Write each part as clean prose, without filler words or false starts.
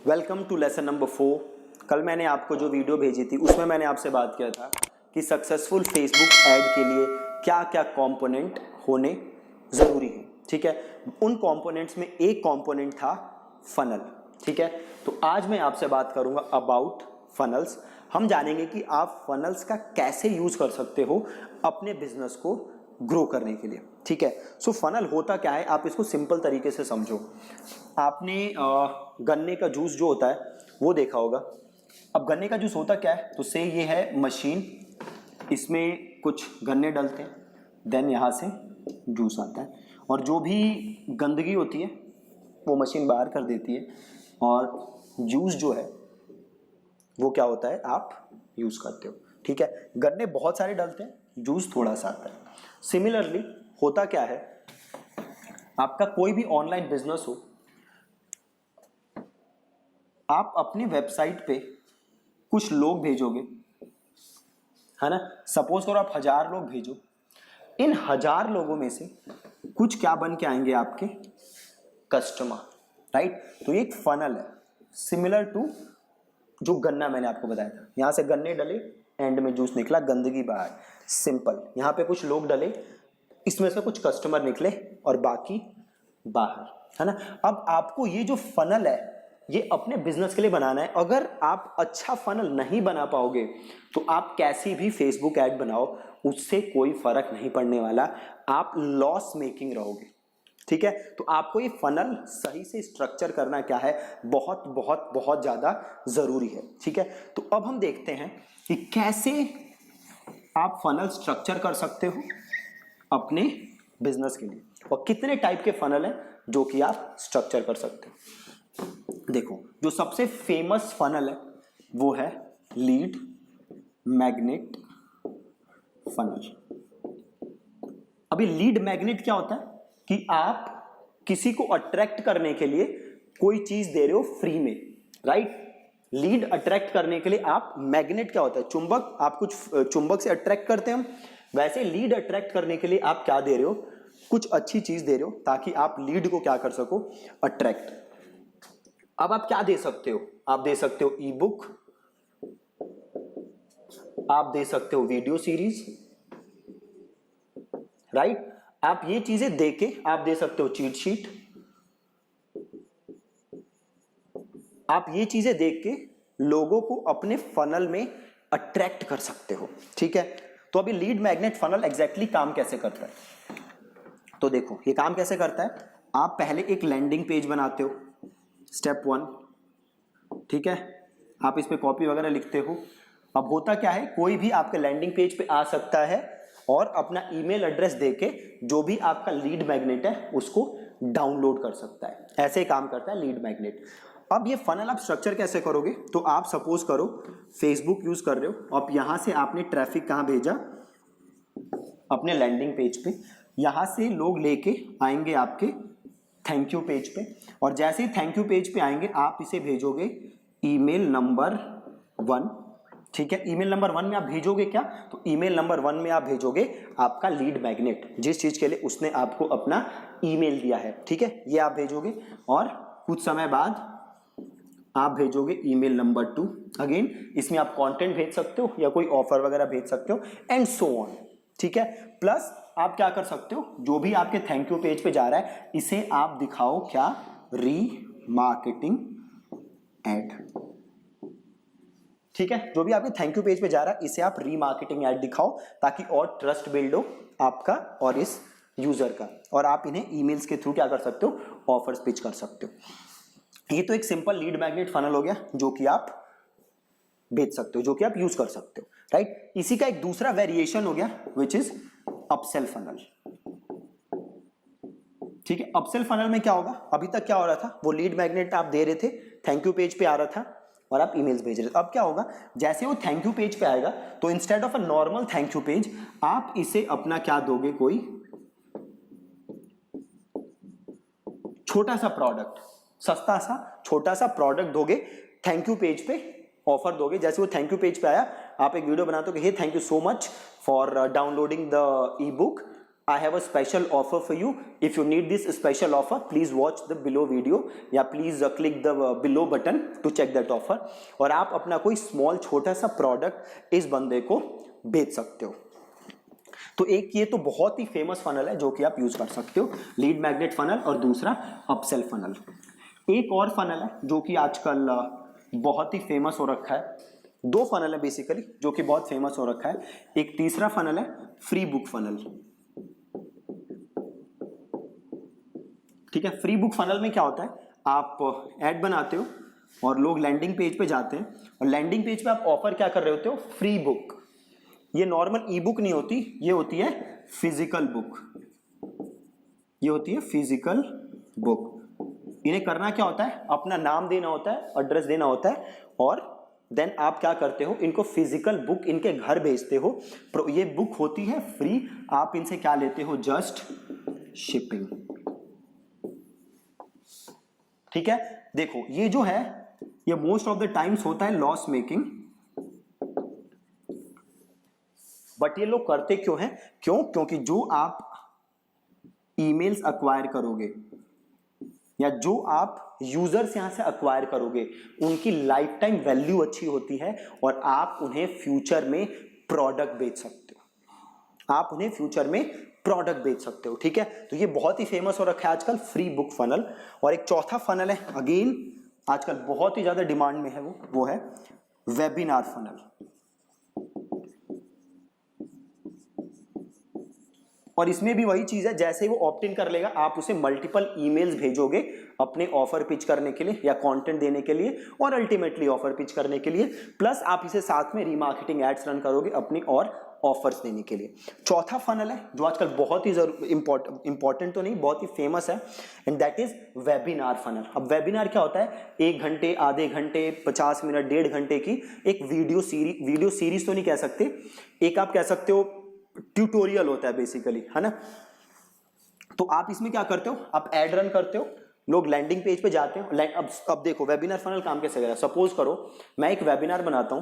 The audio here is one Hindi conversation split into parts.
Welcome to lesson number 4। कल मैंने आपको जो वीडियो भेजी थी उसमें मैंने आपसे बात किया था कि सक्सेसफुल फेसबुक ऐड के लिए क्या क्या कंपोनेंट होने ज़रूरी है। ठीक है, उन कंपोनेंट्स में एक कंपोनेंट था फनल। ठीक है, तो आज मैं आपसे बात करूंगा अबाउट फनल्स। हम जानेंगे कि आप फनल्स का कैसे यूज़ कर सकते हो अपने बिजनेस को ग्रो करने के लिए। ठीक है, सो फनल होता क्या है, आप इसको सिंपल तरीके से समझो। आपने गन्ने का जूस जो होता है वो देखा होगा। अब गन्ने का जूस होता क्या है, तो से ये है मशीन, इसमें कुछ गन्ने डलते हैं, देन यहाँ से जूस आता है और जो भी गंदगी होती है वो मशीन बाहर कर देती है और जूस जो है वो क्या होता है, आप यूज़ करते हो। ठीक है, गन्ने बहुत सारे डलते हैं, जूस थोड़ा सा आता है। सिमिलरली होता क्या है, आपका कोई भी ऑनलाइन बिजनेस हो, आप अपनी वेबसाइट पे कुछ लोग भेजोगे, है ना। सपोज करो आप 1000 लोग भेजो, इन 1000 लोगों में से कुछ क्या बन के आएंगे, आपके कस्टमर, राइट। तो ये एक फनल है, सिमिलर टू जो गन्ना मैंने आपको बताया था। यहां से गन्ने डले, एंड में जूस निकला, गंदगी बाहर, सिंपल। यहां पे कुछ लोग डले, इसमें से कुछ कस्टमर निकले और बाकी बाहर, है ना। अब आपको ये जो फनल है ये अपने बिजनेस के लिए बनाना है। अगर आप अच्छा फनल नहीं बना पाओगे तो आप कैसी भी फेसबुक ऐड बनाओ, उससे कोई फर्क नहीं पड़ने वाला, आप लॉस मेकिंग रहोगे। ठीक है, तो आपको ये फनल सही से स्ट्रक्चर करना क्या है, बहुत बहुत बहुत ज्यादा जरूरी है। ठीक है, तो अब हम देखते हैं कि कैसे आप फनल स्ट्रक्चर कर सकते हो अपने बिजनेस के लिए, और कितने टाइप के फनल हैं जो कि आप स्ट्रक्चर कर सकते हो। देखो, जो सबसे फेमस फनल है वो है लीड मैग्नेट फनल। अभी लीड मैग्नेट क्या होता है कि आप किसी को अट्रैक्ट करने के लिए कोई चीज दे रहे हो फ्री में, राइट। लीड अट्रैक्ट करने के लिए आप, मैग्नेट क्या होता है, चुंबक, आप कुछ चुंबक से अट्रैक्ट करते हैं हम, वैसे लीड अट्रैक्ट करने के लिए आप क्या दे रहे हो, कुछ अच्छी चीज दे रहे हो ताकि आप लीड को क्या कर सको, अट्रैक्ट। अब आप क्या दे सकते हो, आप दे सकते हो ई बुक, आप दे सकते हो वीडियो सीरीज, राइट। आप ये चीजें देके आप दे सकते हो चीट शीट, आप ये चीजें देख के लोगों को अपने फनल में अट्रैक्ट कर सकते हो। ठीक है, तो अभी लीड मैग्नेट फनल एग्जैक्टली काम कैसे करता है, तो देखो ये काम कैसे करता है। आप पहले एक लैंडिंग पेज बनाते हो, स्टेप 1। ठीक है, आप इस पे कॉपी वगैरह लिखते हो। अब होता क्या है, कोई भी आपके लैंडिंग पेज पे आ सकता है और अपना ईमेल एड्रेस देके जो भी आपका लीड मैग्नेट है उसको डाउनलोड कर सकता है। ऐसे ही काम करता है लीड मैग्नेट। अब ये फनल आप स्ट्रक्चर कैसे करोगे, तो आप सपोज करो फेसबुक यूज कर रहे हो, अब यहां से आपने ट्रैफिक कहां भेजा, अपने लैंडिंग पेज पे। यहां से लोग लेके आएंगे आपके थैंक यू पेज पे, और जैसे ही थैंक यू पेज पे आएंगे आप इसे भेजोगे ईमेल नंबर 1। ठीक है, ईमेल नंबर 1 में आप भेजोगे क्या, तो ईमेल नंबर 1 में आप भेजोगे आपका लीड मैग्नेट, जिस चीज के लिए उसने आपको अपना ईमेल दिया है। ठीक है, ये आप भेजोगे और कुछ समय बाद आप भेजोगे ईमेल नंबर 2। अगेन इसमें आप कंटेंट भेज सकते हो या कोई ऑफर वगैरह भेज सकते हो, एंड सो ऑन। ठीक है, प्लस आप क्या कर सकते हो, जो भी आपके थैंक यू पेज पे जा रहा है इसे आप दिखाओ क्या, री मार्केटिंग एड। ठीक है, जो भी आपके थैंक यू पेज पे जा रहा है इसे आप रीमार्केटिंग ऐड दिखाओ ताकि और ट्रस्ट बिल्ड हो आपका और इस यूजर का, और आप इन्हें ईमेल्स के थ्रू क्या कर सकते हो, ऑफर्स पिच कर सकते हो। ये तो एक सिंपल लीड मैग्नेट फनल हो गया जो कि आप बेच सकते हो, जो कि आप यूज कर सकते हो, राइट। इसी का एक दूसरा वेरिएशन हो गया विच इज अपसेल फनल। ठीक है, अपसेल फनल में क्या होगा, अभी तक क्या हो रहा था, वो लीड मैग्नेट आप दे रहे थे, थैंक यू पेज पे आ रहा था और आप ईमेल्स भेज रहे थे। अब क्या होगा, जैसे वो थैंक यू पेज पे आएगा तो instead of a normal thank you page आप इसे अपना क्या दोगे, कोई छोटा सा प्रोडक्ट, सस्ता सा छोटा सा प्रोडक्ट दोगे, थैंक यू पेज पे ऑफर दोगे। जैसे वो थैंक यू पेज पे आया आप एक वीडियो बनाते हो कि hey thank you so much for downloading the e book, I have a special offer for you. If you need this special offer, please watch the below video या please click the below button to check that offer. और आप अपना कोई स्मॉल छोटा सा प्रोडक्ट इस बंदे को बेच सकते हो। तो एक ये तो बहुत ही फेमस फनल है जो कि आप यूज कर सकते हो, लीड मैग्नेट फनल, और दूसरा अपसेल फनल। एक और फनल है जो कि आजकल बहुत ही फेमस हो रखा है। दो फनल है बेसिकली जो कि बहुत फेमस हो रखा है। एक तीसरा फनल है फ्री बुक फनल। ठीक है, फ्री बुक फनल में क्या होता है, आप ऐड बनाते हो और लोग लैंडिंग पेज पे जाते हैं और लैंडिंग पेज पे आप ऑफर क्या कर रहे होते हो, फ्री बुक। ये नॉर्मल ई बुक नहीं होती, ये होती है फिजिकल बुक। ये होती है फिजिकल बुक। इन्हें करना क्या होता है, अपना नाम देना होता है, एड्रेस देना होता है, और देन आप क्या करते हो, इनको फिजिकल बुक इनके घर भेजते हो। ये बुक होती है फ्री, आप इनसे क्या लेते हो, जस्ट शिपिंग। ठीक है, देखो ये जो है ये मोस्ट ऑफ द टाइम्स होता है लॉस मेकिंग, बट ये लोग करते क्यों हैं, क्योंकि जो आप ईमेल्स अक्वायर करोगे या जो आप यूजर्स यहां से अक्वायर करोगे उनकी लाइफ टाइम वैल्यू अच्छी होती है और आप उन्हें फ्यूचर में प्रोडक्ट बेच सकते हो। आप उन्हें फ्यूचर में प्रोडक्ट बेच सकते हो। ठीक है, तो ये बहुत ही फेमस हो रखा है आजकल, फ्री बुक फनल। और एक चौथा फनल है, अगेन आजकल बहुत ही ज्यादा डिमांड में है, वो है वेबिनार फनल। और इसमें भी वही चीज है, जैसे ही वो ऑप्ट इन कर लेगा आप उसे मल्टीपल ईमेल्स भेजोगे अपने ऑफर पिच करने के लिए या कंटेंट देने के लिए और अल्टीमेटली ऑफर पिच करने के लिए, प्लस आप इसे साथ में रीमार्केटिंग एड्स रन करोगे अपनी और ऑफर्स देने के लिए। चौथा फनल है जो आजकल बहुत ही इंपॉर्टेंट तो नहीं, बहुत ही फेमस है, and that is webinar funnel. अब वेबिनार क्या होता है, 1 घंटे, आधे घंटे, 50 मिनट, 1.5 घंटे की एक वीडियो सीरीज तो नहीं कह सकते, एक आप कह सकते हो ट्यूटोरियल होता है बेसिकली, है ना। तो आप इसमें क्या करते हो, आप एड रन करते हो, लोग लैंडिंग पेज पे जाते हैं। अब देखो वेबिनार फनल काम कैसे करेगा। सपोज करो मैं एक वेबिनार बनाता हूं,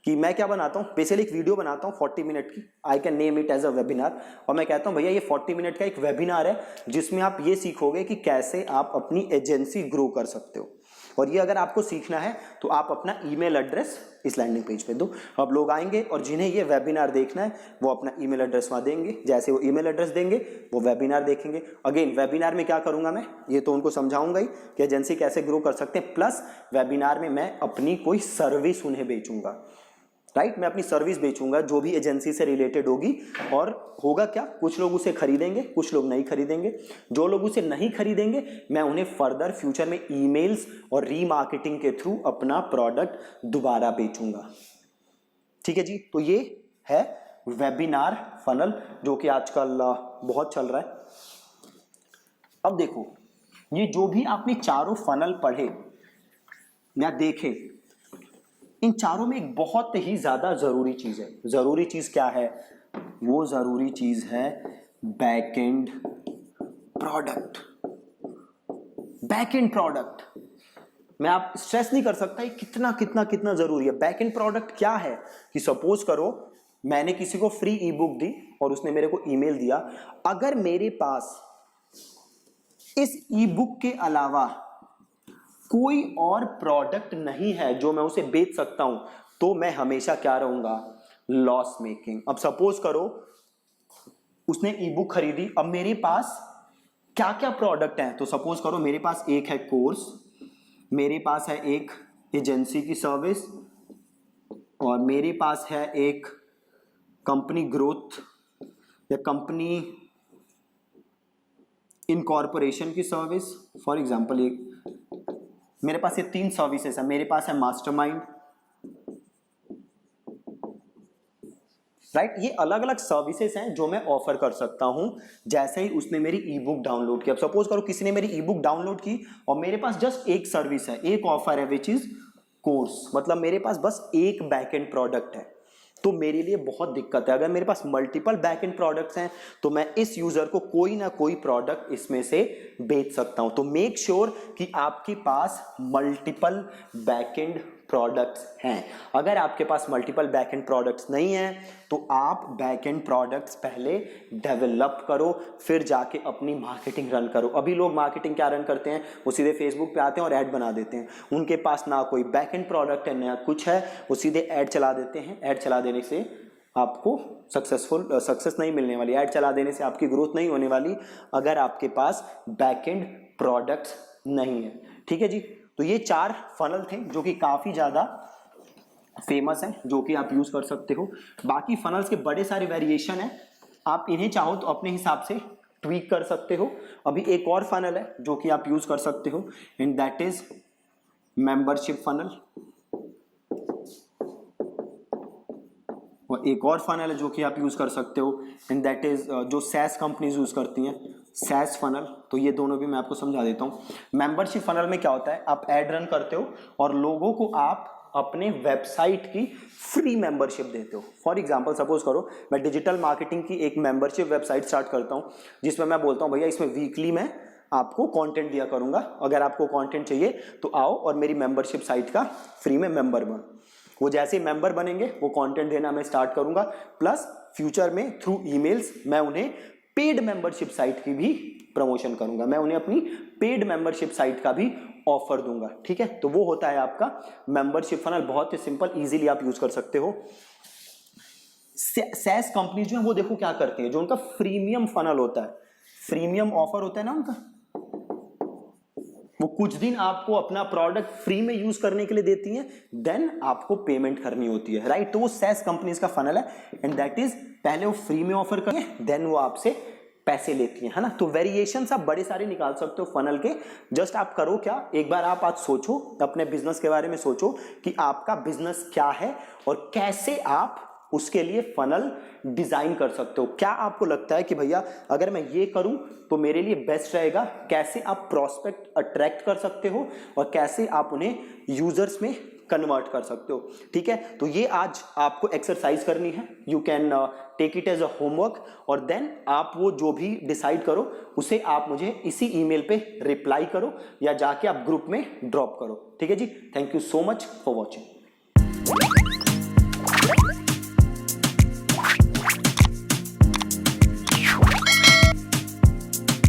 कि मैं क्या बनाता हूं, बेसिकली एक वीडियो बनाता हूं 40 मिनट की, I can name it as a webinar, और मैं कहता हूं भैया ये 40 मिनट का एक वेबिनार है जिसमें आप ये सीखोगे कि कैसे आप अपनी एजेंसी ग्रो कर सकते हो। और ये अगर आपको सीखना है तो आप अपना ईमेल एड्रेस इस लैंडिंग पेज पे दो। अब लोग आएंगे और जिन्हें ये वेबिनार देखना है वो अपना ईमेल एड्रेस वहां देंगे, जैसे वो ईमेल एड्रेस देंगे वो वेबिनार देखेंगे। अगेन वेबिनार में क्या करूंगा मैं, ये तो उनको समझाऊंगा ही कि एजेंसी कैसे ग्रो कर सकते हैं, प्लस वेबिनार में मैं अपनी कोई सर्विस उन्हें बेचूंगा, राइट। मैं अपनी सर्विस बेचूंगा जो भी एजेंसी से रिलेटेड होगी, और होगा क्या, कुछ लोग उसे खरीदेंगे, कुछ लोग नहीं खरीदेंगे। जो लोग उसे नहीं खरीदेंगे मैं उन्हें फर्दर फ्यूचर में ईमेल्स और रीमार्केटिंग के थ्रू अपना प्रोडक्ट दोबारा बेचूंगा। ठीक है जी, तो ये है वेबिनार फनल जो कि आजकल बहुत चल रहा है। अब देखो ये जो भी आपने चारों फनल पढ़े या देखे, इन चारों में एक बहुत ही ज्यादा जरूरी चीज है। जरूरी चीज क्या है, वो जरूरी चीज है बैकएंड प्रोडक्ट। बैकएंड प्रोडक्ट मैं आप स्ट्रेस नहीं कर सकता, ये कितना कितना कितना जरूरी है। बैकएंड प्रोडक्ट क्या है कि सपोज करो मैंने किसी को फ्री ई बुक दी और उसने मेरे को ईमेल दिया, अगर मेरे पास इस ई बुक के अलावा कोई और प्रोडक्ट नहीं है जो मैं उसे बेच सकता हूं, तो मैं हमेशा क्या रहूंगा, लॉस मेकिंग। अब सपोज करो उसने ई बुक खरीदी, अब मेरे पास क्या क्या प्रोडक्ट हैं, तो सपोज करो मेरे पास एक है कोर्स, मेरे पास है एक एजेंसी की सर्विस, और मेरे पास है एक कंपनी ग्रोथ या कंपनी इनकॉर्पोरेशन की सर्विस। फॉर एग्जांपल एक मेरे पास ये 3 सर्विसेज है। मेरे पास है मास्टरमाइंड, राइट। ये अलग अलग सर्विसेज हैं जो मैं ऑफर कर सकता हूं जैसे ही उसने मेरी ई बुक डाउनलोड की। अब सपोज करो किसी ने मेरी ई बुक डाउनलोड की और मेरे पास जस्ट एक सर्विस है, एक ऑफर है, विच इज कोर्स, मतलब मेरे पास बस एक बैकएंड प्रोडक्ट है। तो मेरे लिए बहुत दिक्कत है। अगर मेरे पास मल्टीपल बैकएंड प्रोडक्ट्स हैं तो मैं इस यूजर को कोई ना कोई प्रोडक्ट इसमें से बेच सकता हूं। तो मेक श्योर कि आपके पास मल्टीपल बैकएंड प्रोडक्ट्स हैं। अगर आपके पास मल्टीपल बैकएंड प्रोडक्ट्स नहीं हैं तो आप बैकएंड प्रोडक्ट्स पहले डेवलप करो, फिर जाके अपनी मार्केटिंग रन करो। अभी लोग मार्केटिंग क्या रन करते हैं, वो सीधे फेसबुक पे आते हैं और ऐड बना देते हैं। उनके पास ना कोई बैकएंड प्रोडक्ट है ना कुछ है, वो सीधे ऐड चला देते हैं। ऐड चला देने से आपको सक्सेस नहीं मिलने वाली, ऐड चला देने से आपकी ग्रोथ नहीं होने वाली अगर आपके पास बैकएंड प्रोडक्ट्स नहीं है। ठीक है जी। तो ये 4 फनल थे जो कि काफी ज्यादा फेमस हैं, जो कि आप यूज कर सकते हो। बाकी फनल्स के बड़े सारे वेरिएशन हैं, आप इन्हें चाहो तो अपने हिसाब से ट्वीक कर सकते हो। अभी एक और फनल है जो कि आप यूज कर सकते हो, and that is membership funnel. और एक और फनल है जो कि आप यूज कर सकते हो, एंड दैट इज जो सैस कंपनीज यूज करती हैं, सैस फनल। तो ये दोनों भी मैं आपको समझा देता हूँ। मेंबरशिप फनल में क्या होता है, आप एड रन करते हो और लोगों को आप अपने वेबसाइट की फ्री मेंबरशिप देते हो। फॉर एग्जांपल सपोज करो मैं डिजिटल मार्केटिंग की एक मेंबरशिप वेबसाइट स्टार्ट करता हूँ, जिसमें मैं बोलता हूँ भैया इसमें वीकली मैं आपको कंटेंट दिया करूंगा, अगर आपको कंटेंट चाहिए तो आओ और मेरी मेंबरशिप साइट का फ्री में मेंबर बनो। वो जैसे ही मेंबर बनेंगे वो कंटेंट देना मैं स्टार्ट करूंगा, प्लस फ्यूचर में थ्रू ईमेल्स मैं उन्हें पेड मेंबरशिप साइट की भी प्रमोशन करूंगा, मैं उन्हें अपनी पेड मेंबरशिप साइट का भी ऑफर दूंगा। ठीक है, तो वो होता है आपका मेंबरशिप फनल। बहुत ही सिंपल, इजीली आप यूज कर सकते हो। सैस कंपनी जो है वो देखो क्या करती है, जो उनका फ्रीमियम फनल होता है, फ्रीमियम ऑफर होता है ना उनका, वो कुछ दिन आपको अपना प्रोडक्ट फ्री में यूज करने के लिए देती हैं, देन आपको पेमेंट करनी होती है, राइट। तो वो सैस कंपनीज का फनल है, एंड दैट इज पहले वो फ्री में ऑफर करें, देन वो आपसे पैसे लेती हैं, है ना। तो वेरिएशंस आप बड़े सारे निकाल सकते हो फनल के। जस्ट आप करो क्या, एक बार आप आज सोचो, अपने बिजनेस के बारे में सोचो कि आपका बिजनेस क्या है और कैसे आप उसके लिए फनल डिजाइन कर सकते हो। क्या आपको लगता है कि भैया अगर मैं ये करूं तो मेरे लिए बेस्ट रहेगा, कैसे आप प्रोस्पेक्ट अट्रैक्ट कर सकते हो और कैसे आप उन्हें यूजर्स में कन्वर्ट कर सकते हो। ठीक है, तो ये आज आपको एक्सरसाइज करनी है। You can take it as a homework, और देन आप वो जो भी डिसाइड करो उसे आप मुझे इसी ईमेल पे रिप्लाई करो या जाके आप ग्रुप में ड्रॉप करो। ठीक है जी, thank you so much for watching.